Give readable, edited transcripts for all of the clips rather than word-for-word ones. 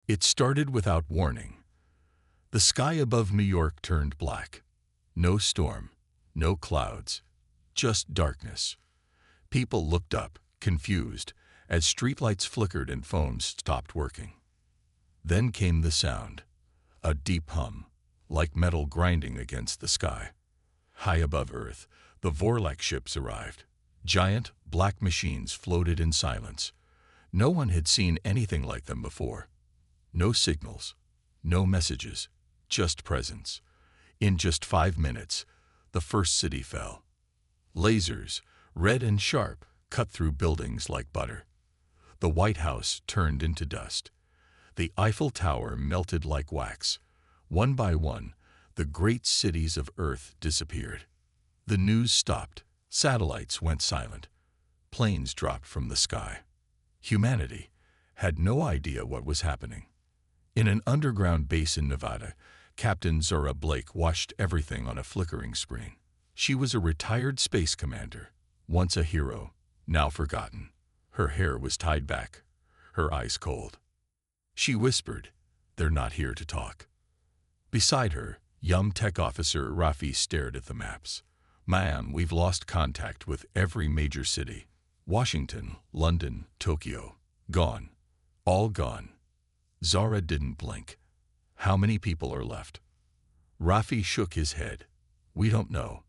It started without warning. The sky above New York turned black. No storm, no clouds, just darkness. People looked up, confused, as streetlights flickered and phones stopped working. Then came the sound, a deep hum, like metal grinding against the sky. High above Earth, the Vorlak ships arrived. Giant, black machines floated in silence. No one had seen anything like them before. No signals, no messages, just presence. In just 5 minutes, the first city fell. Lasers, red and sharp, cut through buildings like butter. The White House turned into dust. The Eiffel Tower melted like wax. One by one, the great cities of Earth disappeared. The news stopped. Satellites went silent. Planes dropped from the sky. Humanity had no idea what was happening. In an underground base in Nevada, Captain Zora Blake watched everything on a flickering screen. She was a retired space commander, once a hero, now forgotten. Her hair was tied back, her eyes cold. She whispered, "They're not here to talk." Beside her, young tech officer Rafi stared at the maps. "Man, we've lost contact with every major city. Washington, London, Tokyo. Gone. All gone." Zara didn't blink. "How many people are left?" Rafi shook his head. "We don't know.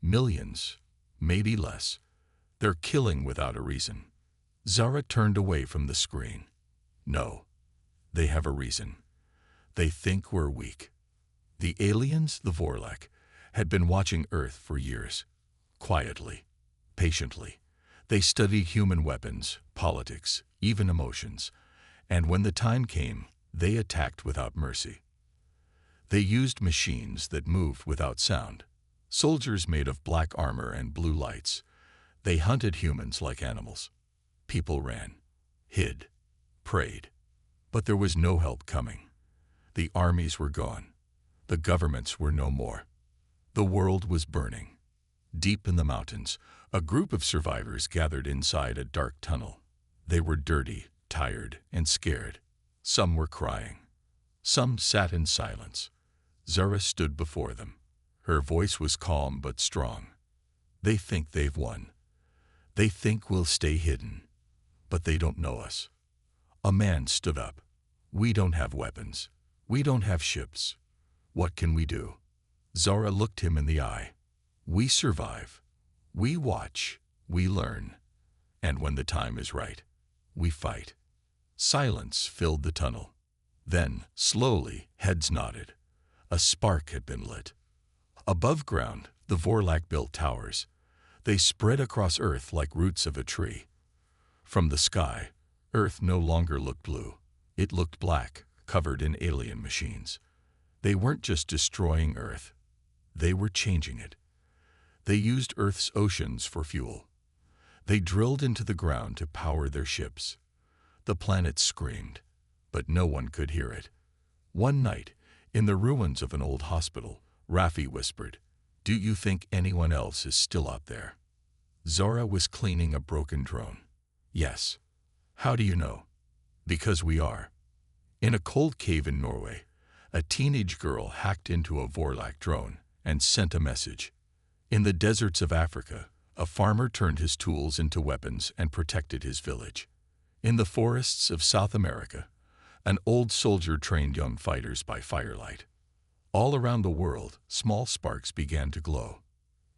Millions, maybe less. They're killing without a reason." Zara turned away from the screen. "No, they have a reason. They think we're weak." The aliens, the Vorlak, had been watching Earth for years. Quietly, patiently. They studied human weapons, politics, even emotions. And when the time came, they attacked without mercy. They used machines that moved without sound. Soldiers made of black armor and blue lights. They hunted humans like animals. People ran, hid, prayed. But there was no help coming. The armies were gone. The governments were no more. The world was burning. Deep in the mountains, a group of survivors gathered inside a dark tunnel. They were dirty, tired, and scared. Some were crying. Some sat in silence. Zara stood before them. Her voice was calm but strong. "They think they've won. They think we'll stay hidden. But they don't know us." A man stood up. "We don't have weapons. We don't have ships. What can we do?" Zara looked him in the eye. "We survive. We watch. We learn. And when the time is right, we fight." Silence filled the tunnel. Then, slowly, heads nodded. A spark had been lit. Above ground, the Vorlak built towers. They spread across Earth like roots of a tree. From the sky, Earth no longer looked blue. It looked black, covered in alien machines. They weren't just destroying Earth. They were changing it. They used Earth's oceans for fuel. They drilled into the ground to power their ships. The planet screamed, but no one could hear it. One night, in the ruins of an old hospital, Rafi whispered, "Do you think anyone else is still out there?" Zara was cleaning a broken drone. "Yes." "How do you know?" "Because we are." In a cold cave in Norway, a teenage girl hacked into a Vorlak drone and sent a message. In the deserts of Africa, a farmer turned his tools into weapons and protected his village. In the forests of South America, an old soldier trained young fighters by firelight. All around the world, small sparks began to glow.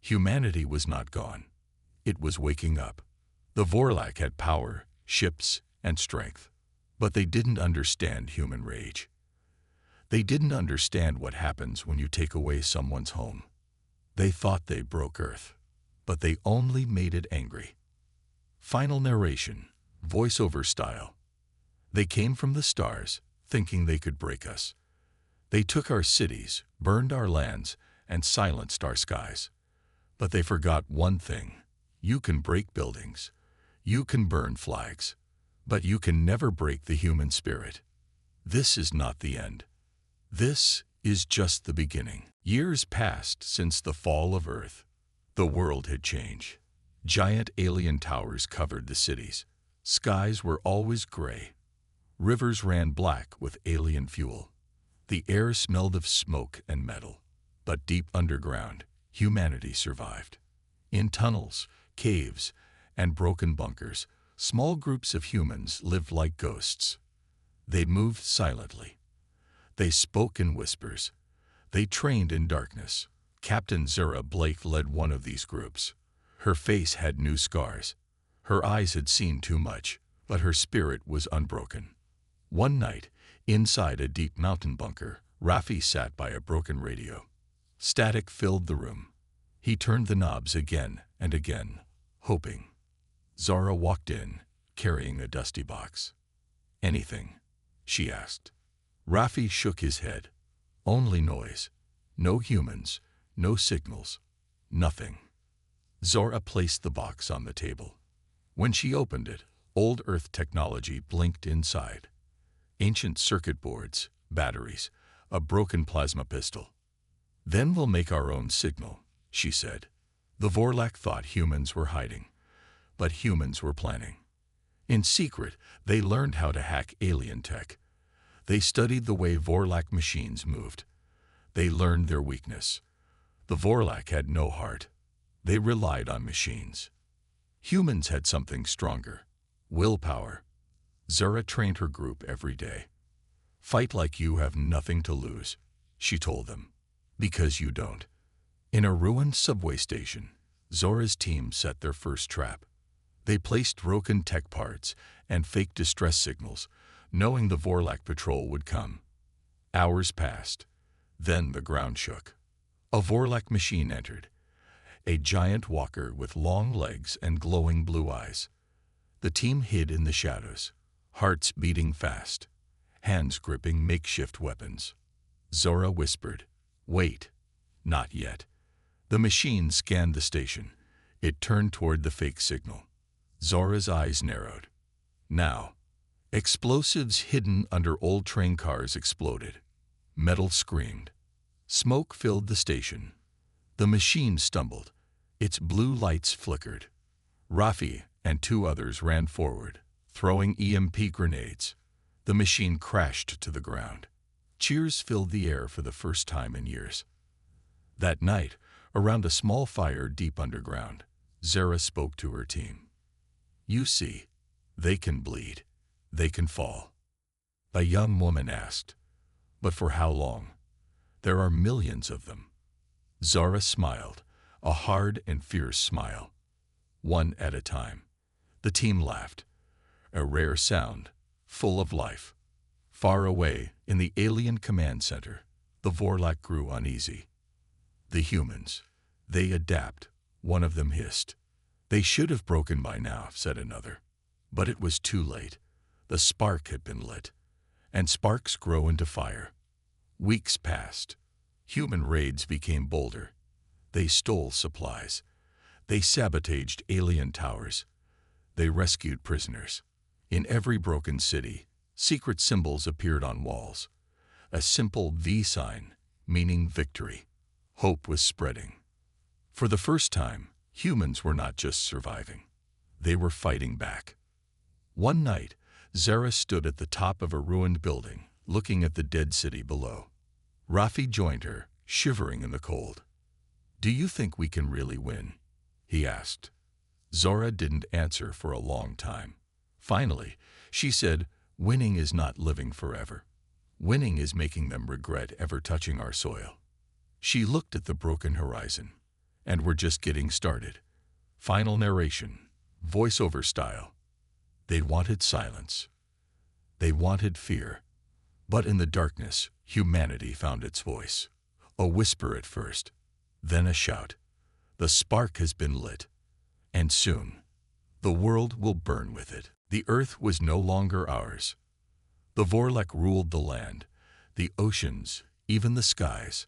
Humanity was not gone. It was waking up. The Vorlak had power, ships, and strength. But they didn't understand human rage. They didn't understand what happens when you take away someone's home. They thought they broke Earth, but they only made it angry. Final narration, voiceover style. They came from the stars, thinking they could break us. They took our cities, burned our lands, and silenced our skies. But they forgot one thing. You can break buildings. You can burn flags. But you can never break the human spirit. This is not the end. This is just the beginning. Years passed since the fall of Earth. The world had changed. Giant alien towers covered the cities. Skies were always gray. Rivers ran black with alien fuel. The air smelled of smoke and metal. But deep underground, humanity survived. In tunnels, caves, and broken bunkers, small groups of humans lived like ghosts. They moved silently. They spoke in whispers. They trained in darkness. Captain Zara Blake led one of these groups. Her face had new scars. Her eyes had seen too much, but her spirit was unbroken. One night, inside a deep mountain bunker, Rafi sat by a broken radio. Static filled the room. He turned the knobs again and again, hoping. Zara walked in, carrying a dusty box. "Anything?" she asked. Rafi shook his head. "Only noise. No humans, no signals, nothing." Zara placed the box on the table. When she opened it, old Earth technology blinked inside. Ancient circuit boards, batteries, a broken plasma pistol. "Then we'll make our own signal," she said. The Vorlak thought humans were hiding, but humans were planning. In secret, they learned how to hack alien tech. They studied the way Vorlak machines moved. They learned their weakness. The Vorlak had no heart. They relied on machines. Humans had something stronger: willpower. Zara trained her group every day. "Fight like you have nothing to lose," she told them. "Because you don't." In a ruined subway station, Zora's team set their first trap. They placed broken tech parts and fake distress signals, knowing the Vorlak patrol would come. Hours passed. Then the ground shook. A Vorlak machine entered. A giant walker with long legs and glowing blue eyes. The team hid in the shadows, hearts beating fast, hands gripping makeshift weapons. Zora whispered, "Wait." Not yet. The machine scanned the station. It turned toward the fake signal. Zora's eyes narrowed. Now. Explosives hidden under old train cars exploded. Metal screamed. Smoke filled the station. The machine stumbled. Its blue lights flickered. Rafi and two others ran forward, throwing EMP grenades. The machine crashed to the ground. Cheers filled the air for the first time in years. That night, around a small fire deep underground, Zara spoke to her team. "You see, they can bleed. They can fall." A young woman asked, "But for how long? There are millions of them." Zara smiled, a hard and fierce smile. "One at a time." The team laughed. A rare sound, full of life. Far away, in the alien command center, the Vorlak grew uneasy. "The humans. They adapt," one of them hissed. "They should have broken by now," said another. But it was too late. The spark had been lit, and sparks grow into fire. Weeks passed. Human raids became bolder. They stole supplies. They sabotaged alien towers. They rescued prisoners. In every broken city, secret symbols appeared on walls. A simple V sign, meaning victory. Hope was spreading. For the first time, humans were not just surviving. They were fighting back. One night, Zara stood at the top of a ruined building, looking at the dead city below. Rafi joined her, shivering in the cold. "Do you think we can really win?" he asked. Zora didn't answer for a long time. Finally, she said, "Winning is not living forever. Winning is making them regret ever touching our soil." She looked at the broken horizon. "And we're just getting started." Final narration, voiceover style. They wanted silence. They wanted fear. But in the darkness, humanity found its voice. A whisper at first, then a shout. The spark has been lit. And soon, the world will burn with it. The earth was no longer ours. The Vorlak ruled the land, the oceans, even the skies.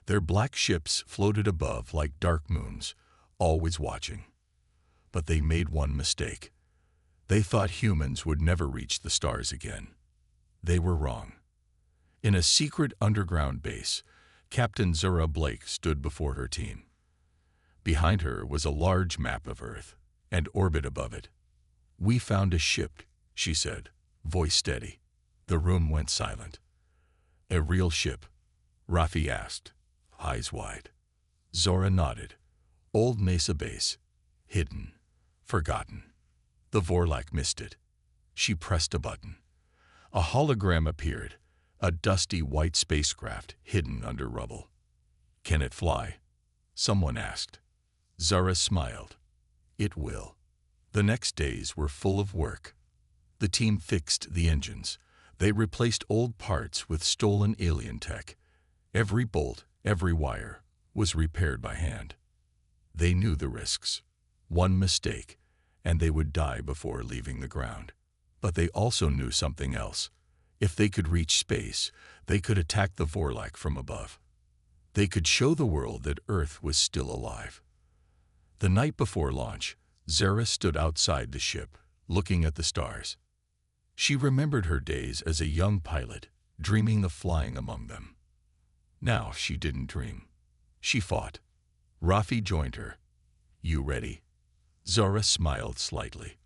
Their black ships floated above like dark moons, always watching. But they made one mistake. They thought humans would never reach the stars again. They were wrong. In a secret underground base, Captain Zara Blake stood before her team. Behind her was a large map of Earth, and orbit above it. "We found a ship," she said, Voice steady. The room went silent. A real ship? Raffi asked, eyes wide. Zora nodded. Old Mesa base. Hidden. Forgotten. The Vorlak missed it. She pressed a button. A hologram appeared, a dusty white spacecraft hidden under rubble. Can it fly? Someone asked. Zara smiled. It will. The next days were full of work. The team fixed the engines. They replaced old parts with stolen alien tech. Every bolt, every wire, was repaired by hand. They knew the risks. One mistake, and they would die before leaving the ground. But they also knew something else. If they could reach space, they could attack the Vorlak from above. They could show the world that Earth was still alive. The night before launch, Zara stood outside the ship, looking at the stars. She remembered her days as a young pilot, dreaming of flying among them. Now she didn't dream. She fought. Raffi joined her. You ready? Zara smiled slightly.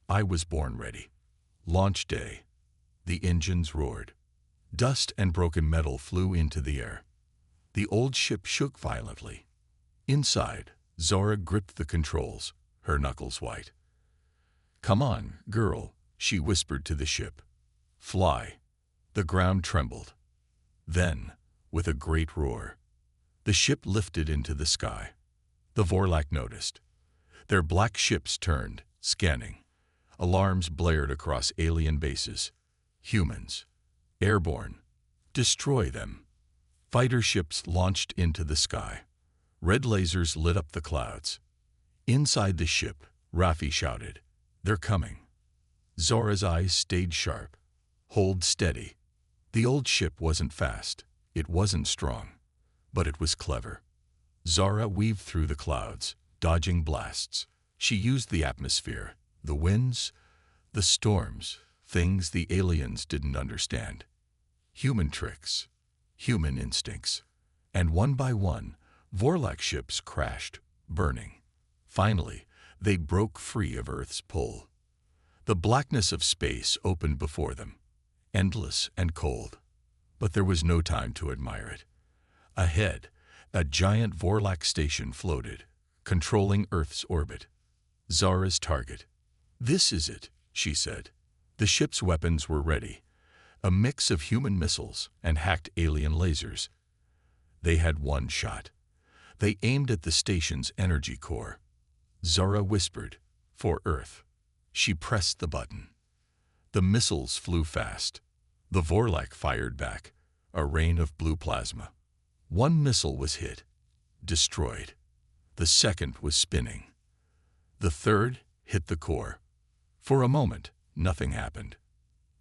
I was born ready. Launch day. The engines roared. Dust and broken metal flew into the air. The old ship shook violently. Inside, Zora gripped the controls, her knuckles white. Come on, girl, she whispered to the ship. Fly. The ground trembled. Then, with a great roar, the ship lifted into the sky. The Vorlak noticed. Their black ships turned, scanning. Alarms blared across alien bases. Humans. Airborne. Destroy them. Fighter ships launched into the sky. Red lasers lit up the clouds. Inside the ship, Raffi shouted, They're coming. Zora's eyes stayed sharp. Hold steady. The old ship wasn't fast. It wasn't strong. But it was clever. Zora weaved through the clouds, dodging blasts. She used the atmosphere, the winds, the storms, things the aliens didn't understand. Human tricks, human instincts. And one by one, Vorlak ships crashed, burning. Finally, they broke free of Earth's pull. The blackness of space opened before them, endless and cold. But there was no time to admire it. Ahead, a giant Vorlak station floated, controlling Earth's orbit. Zara's target. This is it, she said. The ship's weapons were ready, a mix of human missiles and hacked alien lasers. They had one shot. They aimed at the station's energy core. Zara whispered, For Earth. She pressed the button. The missiles flew fast. The Vorlak fired back, a rain of blue plasma. One missile was hit, destroyed. The second was spinning. The third hit the core. For a moment, nothing happened.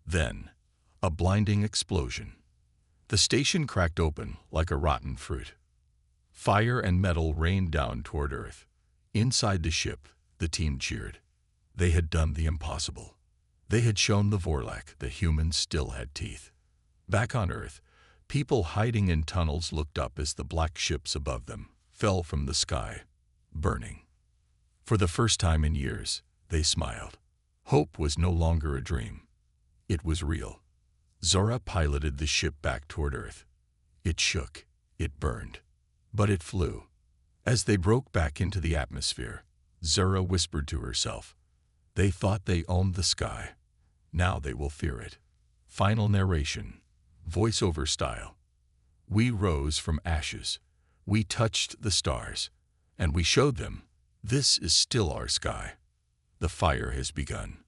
Then, a blinding explosion. The station cracked open like a rotten fruit. Fire and metal rained down toward Earth. Inside the ship, the team cheered. They had done the impossible. They had shown the Vorlak that humans still had teeth. Back on Earth, people hiding in tunnels looked up as the black ships above them fell from the sky, burning. For the first time in years, they smiled. Hope was no longer a dream. It was real. Zora piloted the ship back toward Earth. It shook, it burned, but it flew. As they broke back into the atmosphere, Zora whispered to herself, They thought they owned the sky. Now they will fear it. Final narration, voiceover style. We rose from ashes. We touched the stars, and we showed them, this is still our sky. The fire has begun,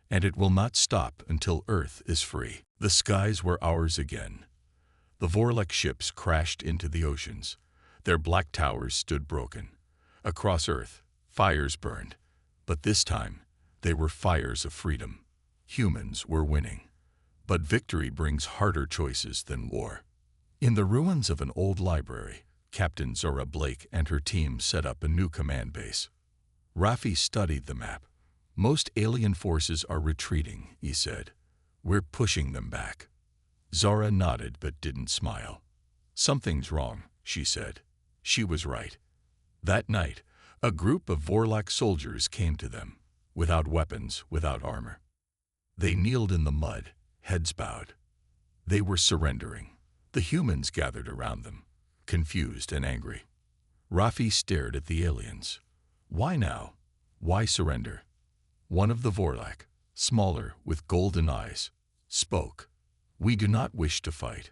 and it will not stop until Earth is free. The skies were ours again. The Vorlak ships crashed into the oceans. Their black towers stood broken. Across Earth, fires burned. But this time, they were fires of freedom. Humans were winning. But victory brings harder choices than war. In the ruins of an old library, Captain Zora Blake and her team set up a new command base. Raffi studied the map. Most alien forces are retreating, he said. We're pushing them back. Zora nodded but didn't smile. Something's wrong, she said. She was right. That night, a group of Vorlak soldiers came to them, without weapons, without armor. They kneeled in the mud, heads bowed. They were surrendering. The humans gathered around them, confused and angry. Rafi stared at the aliens. Why now? Why surrender? One of the Vorlak, smaller, with golden eyes, spoke. We do not wish to fight.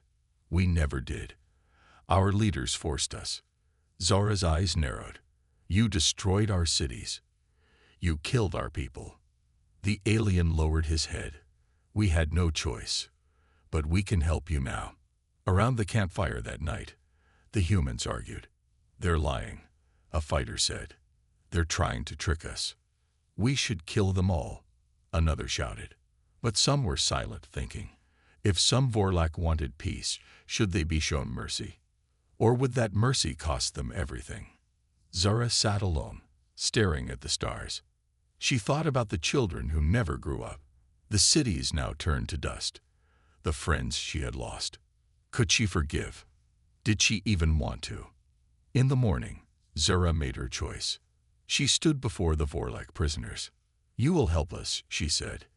We never did. Our leaders forced us. Zara's eyes narrowed. You destroyed our cities. You killed our people. The alien lowered his head. We had no choice. But we can help you now. Around the campfire that night, the humans argued. They're lying, a fighter said. They're trying to trick us. We should kill them all, another shouted. But some were silent, thinking. If some Vorlak wanted peace, should they be shown mercy? Or would that mercy cost them everything? Zara sat alone, staring at the stars. She thought about the children who never grew up. The cities now turned to dust. The friends she had lost. Could she forgive? Did she even want to? In the morning, Zara made her choice. She stood before the Vorlak prisoners. You will help us, she said.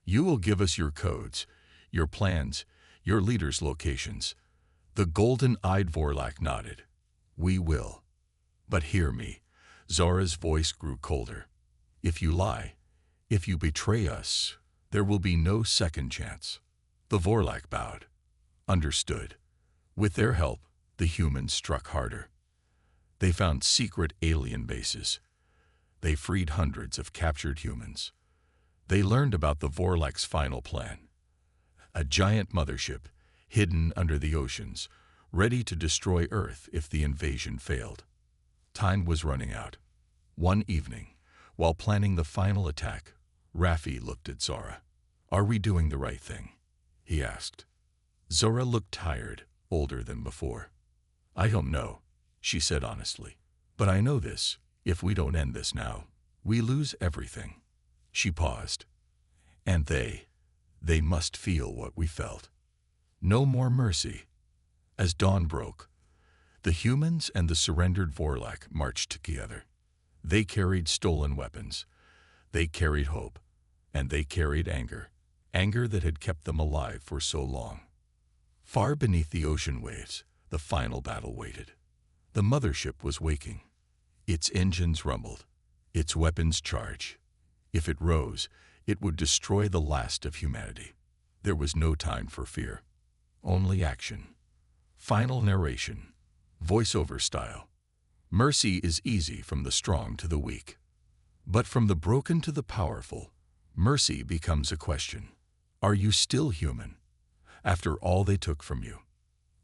You will give us your codes, your plans, your leaders' locations. The golden-eyed Vorlak nodded. We will. But hear me. Zara's voice grew colder. If you lie, if you betray us, there will be no second chance. The Vorlak bowed. Understood. With their help, the humans struck harder. They found secret alien bases. They freed hundreds of captured humans. They learned about the Vorlak's final plan. A giant mothership, hidden under the oceans, ready to destroy Earth if the invasion failed. Time was running out. One evening, while planning the final attack, Rafi looked at Zara. Are we doing the right thing? He asked. Zara looked tired, older than before. I don't know, she said honestly. But I know this, if we don't end this now, we lose everything. She paused. And they must feel what we felt. No more mercy. As dawn broke, the humans and the surrendered Vorlak marched together. They carried stolen weapons. They carried hope. And they carried anger. Anger that had kept them alive for so long. Far beneath the ocean waves, the final battle waited. The mothership was waking. Its engines rumbled. Its weapons charged. If it rose, it would destroy the last of humanity. There was no time for fear. Only action. Final narration. Voiceover style. Mercy is easy from the strong to the weak. But from the broken to the powerful, mercy becomes a question. Are you still human? After all they took from you.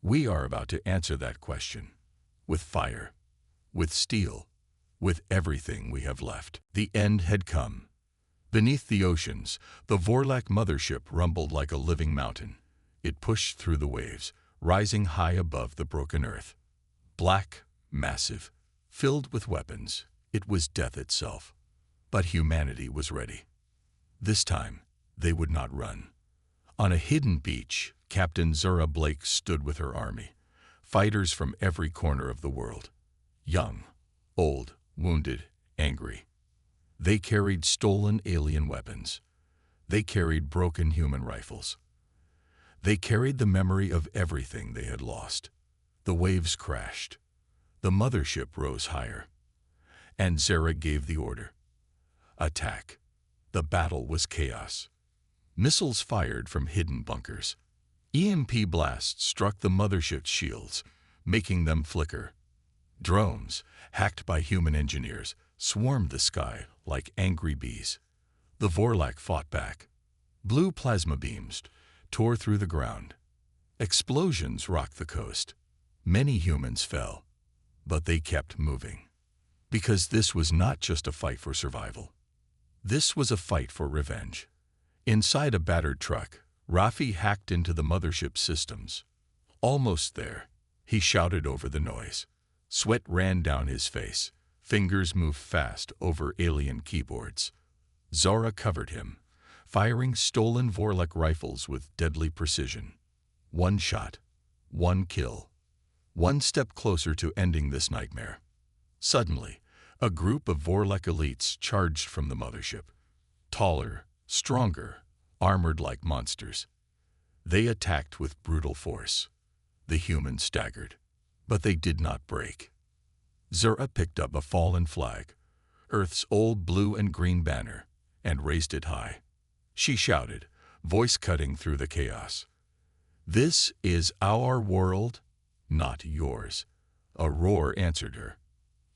We are about to answer that question. With fire. With steel. With everything we have left. The end had come. Beneath the oceans, the Vorlak mothership rumbled like a living mountain. It pushed through the waves, rising high above the broken earth. Black, massive, filled with weapons, it was death itself. But humanity was ready. This time, they would not run. On a hidden beach, Captain Zara Blake stood with her army, fighters from every corner of the world. Young, old, wounded, angry. They carried stolen alien weapons. They carried broken human rifles. They carried the memory of everything they had lost. The waves crashed. The mothership rose higher. And Zara gave the order. Attack. The battle was chaos. Missiles fired from hidden bunkers. EMP blasts struck the mothership's shields, making them flicker. Drones, hacked by human engineers, swarmed the sky like angry bees. The Vorlak fought back. Blue plasma beams tore through the ground. Explosions rocked the coast. Many humans fell, but they kept moving. Because this was not just a fight for survival. This was a fight for revenge. Inside a battered truck, Rafi hacked into the mothership's systems. Almost there, he shouted over the noise. Sweat ran down his face. Fingers moved fast over alien keyboards. Zara covered him, firing stolen Vorlak rifles with deadly precision. One shot, one kill. One step closer to ending this nightmare. Suddenly, a group of Vorlak elites charged from the mothership. Taller, stronger, armored like monsters. They attacked with brutal force. The humans staggered, but they did not break. Zura picked up a fallen flag, Earth's old blue and green banner, and raised it high. She shouted, voice cutting through the chaos. "This is our world, not yours." A roar answered her.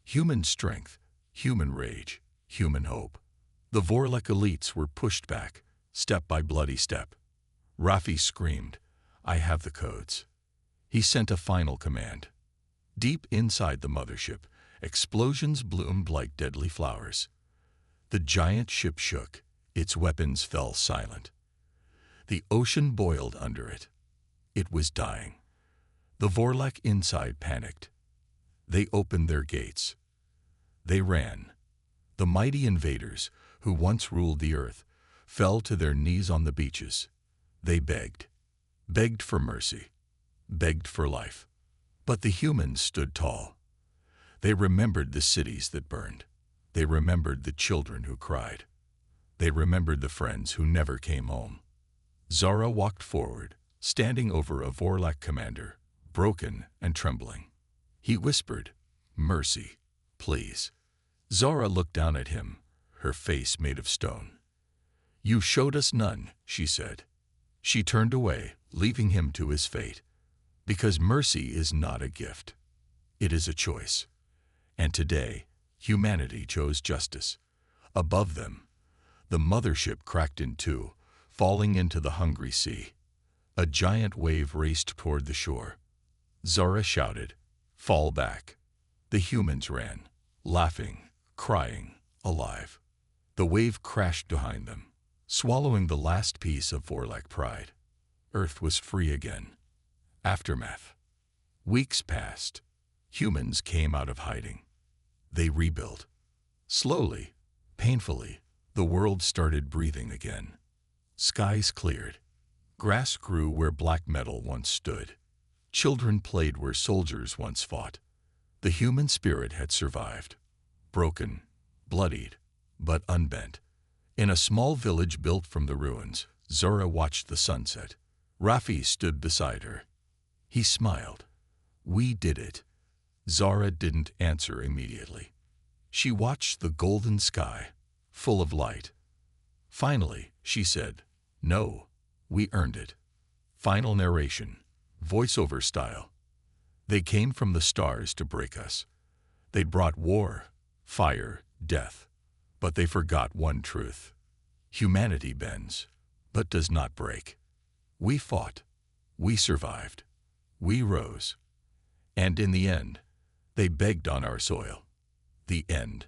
Human strength, human rage, human hope. The Vorlek elites were pushed back, step by bloody step. Rafi screamed, "I have the codes." He sent a final command. Deep inside the mothership, explosions bloomed like deadly flowers. The giant ship shook, its weapons fell silent. The ocean boiled under it. It was dying. The Vorlek inside panicked. They opened their gates. They ran. The mighty invaders, who once ruled the earth, fell to their knees on the beaches. They begged for mercy, begged for life. But the humans stood tall. They remembered the cities that burned. They remembered the children who cried. They remembered the friends who never came home. Zara walked forward, standing over a Vorlek commander, broken and trembling. He whispered, "Mercy, please." Zara looked down at him, her face made of stone. "You showed us none," she said. She turned away, leaving him to his fate. Because mercy is not a gift. It is a choice. And today, humanity chose justice. Above them, the mothership cracked in two, falling into the hungry sea. A giant wave raced toward the shore. Zara shouted, "Fall back." The humans ran, laughing, crying, alive. The wave crashed behind them, swallowing the last piece of Vorlek pride. Earth was free again. Aftermath. Weeks passed. Humans came out of hiding. They rebuilt. Slowly, painfully, the world started breathing again. Skies cleared. Grass grew where black metal once stood. Children played where soldiers once fought. The human spirit had survived. Broken, bloodied, but unbent. In a small village built from the ruins, Zora watched the sunset. Rafi stood beside her. He smiled. "We did it." Zara didn't answer immediately. She watched the golden sky, full of light. Finally, she said, "No, we earned it." Final narration, voiceover style. They came from the stars to break us. They brought war, fire, death. But they forgot one truth. Humanity bends, but does not break. We fought. We survived. We rose. And in the end, they begged on our soil. The end.